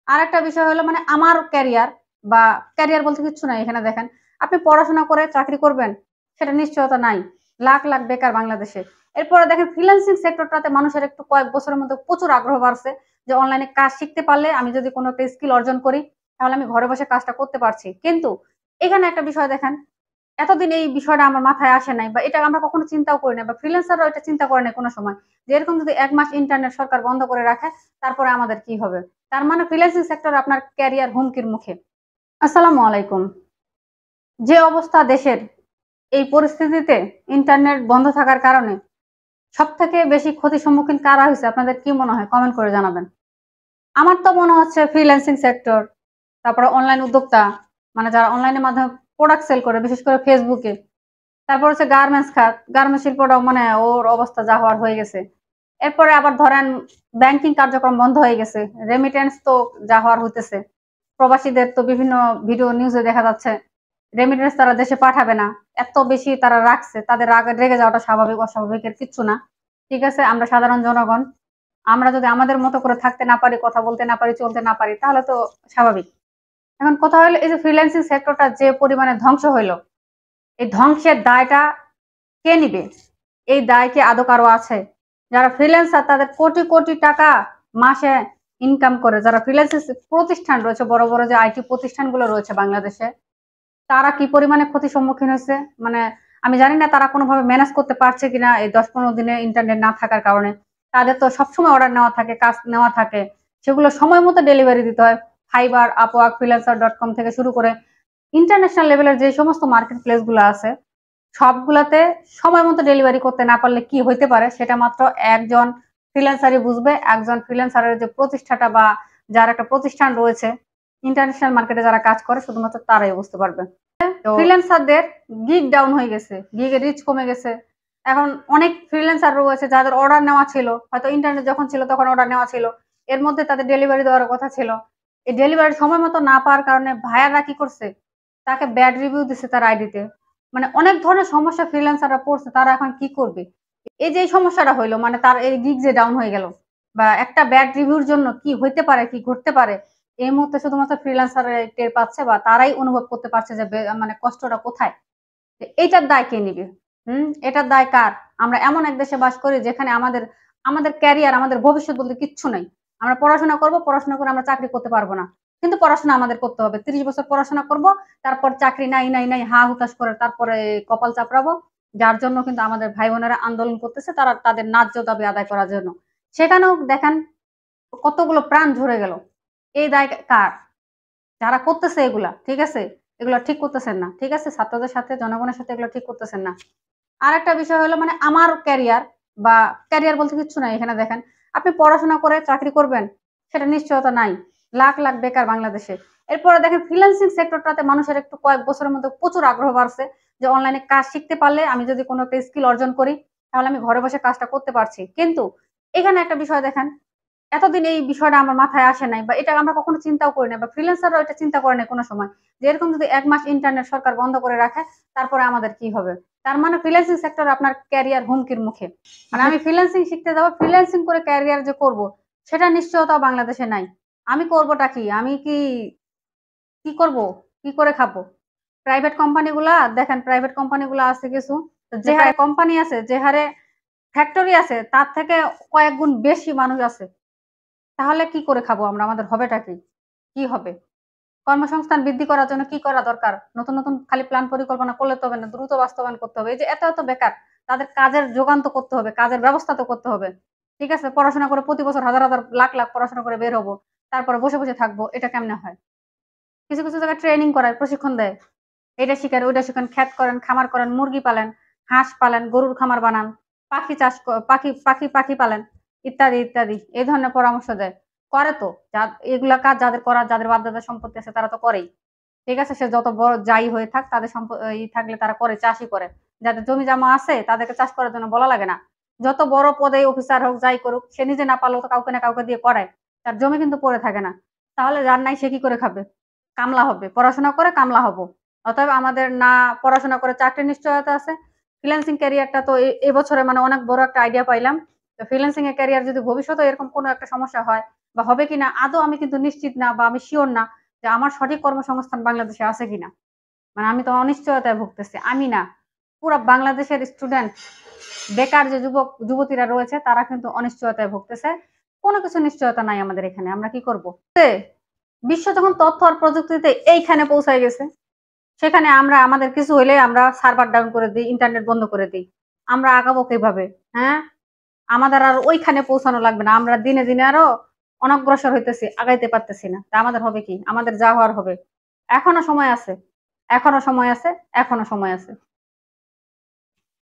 আর একটা বিষয় হলো মানে আমার ক্যারিয়ার বা ক্যারিয়ার বলতে কিচ্ছু নাই এখানে দেখেন। আপনি পড়াশোনা করে চাকরি করবেন সেটা নিশ্চয়তা নাই। লাখ, লাখ বেকার বাংলাদেশে। এরপরে দেখেন ফ্রিল্যান্সিং সেক্টরটাতে মানুষের একটু কয়েক বছরের মধ্যে প্রচুর আগ্রহ বাড়ছে যে অনলাইনে কাজ শিখতে পারলে আমি যদি কোনো একটা স্কিল অর্জন করি তাহলে আমি ঘরে বসে কাজটা করতে পারছি। কিন্তু এখানে একটা বিষয় দেখেন, এতদিন এই বিষয়টা আমার মাথায় আসে নাই বা এটা আমরা কখনো চিন্তাও করি নাই বা ফ্রিল্যান্সাররাও এটা চিন্তা করে নাই কোনো সময় যে এরকম যদি ১ মাস ইন্টারনেট সরকার বন্ধ করে রাখে তারপরে আমাদের কি হবে? তার মানে ফ্রিল্যান্সিং সেক্টরে আপনার ক্যারিয়ার হুমকির মুখে। আসসালামু আলাইকুম। যে অবস্থা দেশের এই পরিস্থিতিতে ইন্টারনেট বন্ধ থাকার কারণে সবথেকে বেশি ক্ষতির সম্মুখীন কারা হইছে আপনাদের কি মনে হয়? কমেন্ট করে জানাবেন। আমার তো মনে হচ্ছে ফ্রিল্যান্সিং সেক্টর, তারপরে অনলাইন উদ্যোক্তা, মানে যারা অনলাইনের মাধ্যমে প্রোডাক্ট সেল করে বিশেষ করে ফেসবুকে। তারপর হচ্ছে গার্মেন্টস খাত, গার্মেন্টস শিল্পটাও মানে ওর অবস্থা যা হওয়ার হয়ে গেছে। এরপরে আবার ধরেন ব্যাংকিং কার্যক্রম বন্ধ হয়ে গেছে। রেমিটেন্স তো যা হওয়ার হইতেছে। প্রবাসীদের তো বিভিন্ন ভিডিও নিউজে দেখা যাচ্ছে রেমিটেন্স তারা দেশে পাঠাবে না। এত বেশি তারা রাখছে, তাদের রাগে রেগে যাওয়াটা স্বাভাবিক, অস্বাভাবিকের কিচ্ছু না। ঠিক আছে? আমরা সাধারণ জনগণ, আমরা যদি আমাদের মতো করে থাকতে না পারি, কথা বলতে না পারি, চলতে না পারি তাহলে তো স্বাভাবিক। এখন কথা হলো এই যে ফ্রিল্যান্সিং সেক্টরটা যে পরিমাণে ধ্বংস হইলো, এই ধ্বংসের দায়টা কে নিবে? এই দায় কি আদৌ কারো আছে? যারা ফ্রিল্যান্সার তাদের কোটি, কোটি টাকা মাসে ইনকাম করে। যারা ফ্রিল্যান্সিং প্রতিষ্ঠান রয়েছে, বড়, বড় যে আইটি প্রতিষ্ঠানগুলো রয়েছে বাংলাদেশে, তারা কি পরিমাণে ক্ষতির সম্মুখীন হয়েছে? মানে আমি জানি না তারা কোনোভাবে ম্যানেজ করতে পারছে কিনা এই ১০-১৫ দিনে ইন্টারনেট না থাকার কারণে। তাদের তো সবসময় অর্ডার নেওয়া থাকে, কাজ নেওয়া থাকে। সেগুলো সময় মতো ডেলিভারি দিতে হয়। ফাইবার, আপওয়ার্ক, ফ্রিল্যান্সার.কম থেকে শুরু করে ইন্টারন্যাশনাল লেভেলের যে সমস্ত মার্কেট প্লেস গুলো আছে সবগুলাতে সময় মতো ডেলিভারি করতে না পারলে কি হইতে পারে সেটা মাত্র একজন ফ্রিল্যান্সারই বুঝবে। একজন ফ্রিল্যান্সারের যে প্রতিষ্ঠাটা বা যার একটা প্রতিষ্ঠান রয়েছে ইন্টারন্যাশনাল মার্কেটে যারা কাজ করে শুধুমাত্র তারাই বুঝতে পারবে। তো ফ্রিল্যান্সারদের গিগ ডাউন হয়ে গেছে, গিগের রিচ কমে গেছে। এখন অনেক ফ্রিল্যান্সার রয়েছে যাদের অর্ডার নেওয়া ছিল, হয়তো ইন্টারনেট যখন ছিল তখন অর্ডার নেওয়া ছিল, এর মধ্যে তাদের ডেলিভারি দেওয়ার কথা ছিল। এই ডেলিভারি সময় মতো না পাওয়ার কারণে ভাইয়াররা কি করছে, তাকে ব্যাড রিভিউ দিচ্ছে তার আইডিতে। মানে অনেক ধরনের সমস্যা ফ্রিল্যান্সাররা পড়ছে, তারা এখন কি করবে? এই যে এই সমস্যাটা হইলো মানে তার এই গিগ যে ডাউন হয়ে গেল বা একটা ব্যাড রিভিউর জন্য কি হইতে পারে, কি ঘটতে পারে, এই মুহূর্তে শুধুমাত্র ফ্রিল্যান্সাররা টের পাচ্ছে বা তারাই অনুভব করতে পারছে যে মানে কষ্টটা কোথায়। এইটার দায় কে নিবে? এটার দায় কার? আমরা এমন এক দেশে বাস করি যেখানে আমাদের আমাদের ক্যারিয়ার, আমাদের ভবিষ্যৎ বলতে কিচ্ছু নাই। আমরা পড়াশোনা করব, পড়াশোনা করে আমরা চাকরি করতে পারব না। কিন্তু পড়াশোনা আমাদের করতে হবে। ৩০ বছর পড়াশোনা করব, তারপর চাকরি নাই, নাই, নাই হা হুতাশ করে তারপরে কপাল চাপড়াবো। যার জন্য কিন্তু আমাদের ভাই বোনেরা আন্দোলন করতেছে তারা তাদের ন্যায্য দাবি আদায় করার জন্য। সেখানেও দেখেন কতগুলো প্রাণ ঝরে গেল। এই দায় কার? যারা করতেছে এগুলা, ঠিক আছে? এগুলা ঠিক করতেছেন না। ঠিক আছে? ছাত্রদের সাথে জনগণের সাথে এগুলা ঠিক করতেছেন না। আরেকটা বিষয় হলো মানে আমার ক্যারিয়ার বা ক্যারিয়ার বলতে কিচ্ছু নাই এখানে দেখেন। আপনি পড়াশোনা করে চাকরি করবেন সেটা নিশ্চয়তা নাই। লাখ, লাখ বেকার বাংলাদেশে। এরপরে দেখেন ফ্রিল্যান্সিং সেক্টরটাতে মানুষের একটু কয়েক বছরের মধ্যে প্রচুর আগ্রহ বাড়ছে যে অনলাইনে কাজ শিখতে পারলে আমি যদি কোনো একটা স্কিল অর্জন করি তাহলে আমি ঘরে বসে কাজটা করতে পারছি। কিন্তু এখানে একটা বিষয় দেখেন, এতদিন এই বিষয়টা আমার মাথায় আসে নাই বা এটা আমরা কখনো চিন্তাও করি নাই বা ফ্রিল্যান্সাররাও এটা চিন্তা করে নাই কোনো সময় যে এরকম যদি ১ মাস ইন্টারনেট সরকার বন্ধ করে রাখে তারপরে আমাদের কি হবে? তার মানে ফ্রিল্যান্সিং সেক্টরে আপনার ক্যারিয়ার হুমকির মুখে। মানে আমি ফ্রিল্যান্সিং শিখতে যাব, ফ্রিল্যান্সিং করে ক্যারিয়ার যে করব সেটা নিশ্চয়তাও বাংলাদেশে নাই। আমি করবটা কি? আমি কি করব? কি করে খাবো? প্রাইভেট কোম্পানিগুলা দেখেন, প্রাইভেট কোম্পানিগুলা আছে কিছু, যে হারে কোম্পানি আছে, যে হারে ফ্যাক্টরি আছে তার থেকে কয়েক গুণ বেশি মানুষ আছে। তাহলে কি করে খাবো আমরা? আমাদের হবেটা কি? কি হবে? কর্মসংস্থান বৃদ্ধি করার জন্য কি করা দরকার? নতুন, নতুন খালি প্ল্যান পরিকল্পনা করলে তো হবে না। দ্রুত বাস্তবায়ন করতে হবে। এই যে এত, এত বেকার, তাদের কাজের যোগান তো করতে হবে, কাজের ব্যবস্থা তো করতে হবে। ঠিক আছে? পড়াশোনা করে প্রতি বছর হাজার, হাজার লাখ, লাখ পড়াশোনা করে বের হবো। তারপরে বসে, বসে থাকবো। এটা কেমনে হয়? কিছু, কিছু জায়গায় ট্রেনিং করায়, প্রশিক্ষণ দেয়। এটা শিখেন, ওইটা শিখেন, ক্ষেত করেন, খামার করেন, মুরগি পালেন, হাঁস পালেন, গরুর খামার বানান, পাখি চাষ পাখি পালেন, ইত্যাদি, ইত্যাদি। এই ধরনের পরামর্শ দেয়। করে তো। এগুলা কাজ যাদের করার, যাদের বাপ-দাদার সম্পত্তি আছে তারা তো করেই। ঠিক আছে? সে যত বড় যাই হয়ে থাক তাদের থাকলে তারা করে, চাষই করে। যাদের জমি জমা আছে তাদেরকে চাষ করার জন্য বলা লাগে না। যত বড় পদে অফিসার হোক, যাই করুক, সে নিজে না পারলেও তো কাউকে না কাউকে দিয়ে করায়। তার জমি কিন্তু পড়ে থাকে না। তাহলে যার নাই সে কি করে খাবে? কামলা হবে। পড়াশোনা করে কামলা হব। অতএব আমাদের না পড়াশোনা করে চাকরির নিশ্চয়তা আছে। ফ্রিল্যান্সিং ক্যারিয়ারটা তো এবছরে মানে অনেক বড় একটা আইডিয়া পাইলাম। তো ফ্রিল্যান্সিং এর ক্যারিয়ার যদি ভবিষ্যতে এরকম কোনো একটা সমস্যা হয় বা হবে কিনা আদৌ আমি কিন্তু নিশ্চিত না, বা আমি শিওর না যে আমার সঠিক কর্মসংস্থান বাংলাদেশে আছে কিনা। মানে আমি তো অনিশ্চয়তায় ভুগতেছি, আমি না, পুরা বাংলাদেশের স্টুডেন্ট, বেকার যে যুবক যুবতীরা রয়েছে তারা কিন্তু অনিশ্চয়তায় ভুগতেছে। কোনো কিছু নিশ্চয়তা নাই আমাদের এখানে, আমরা কি করব? বিশ্ব যখন তথ্য আর প্রযুক্তিতে এইখানে পৌঁছায় গেছে, সেখানে আমরা আমাদের কিছু হইলে আমরা সার্ভার ডাউন করে দিই, ইন্টারনেট বন্ধ করে দিই। আমরা আগাবো কিভাবে? হ্যাঁ, আমাদের আর ওইখানে পৌঁছানো লাগবে না, আমরা দিনে দিনে আরো অনগ্রসর হইতেছি, আগাইতে পারতেছি না। তা আমাদের হবে কি? আমাদের যা হওয়ার হবে। এখনো সময় আছে, এখনো সময় আছে, এখনো সময় আছে।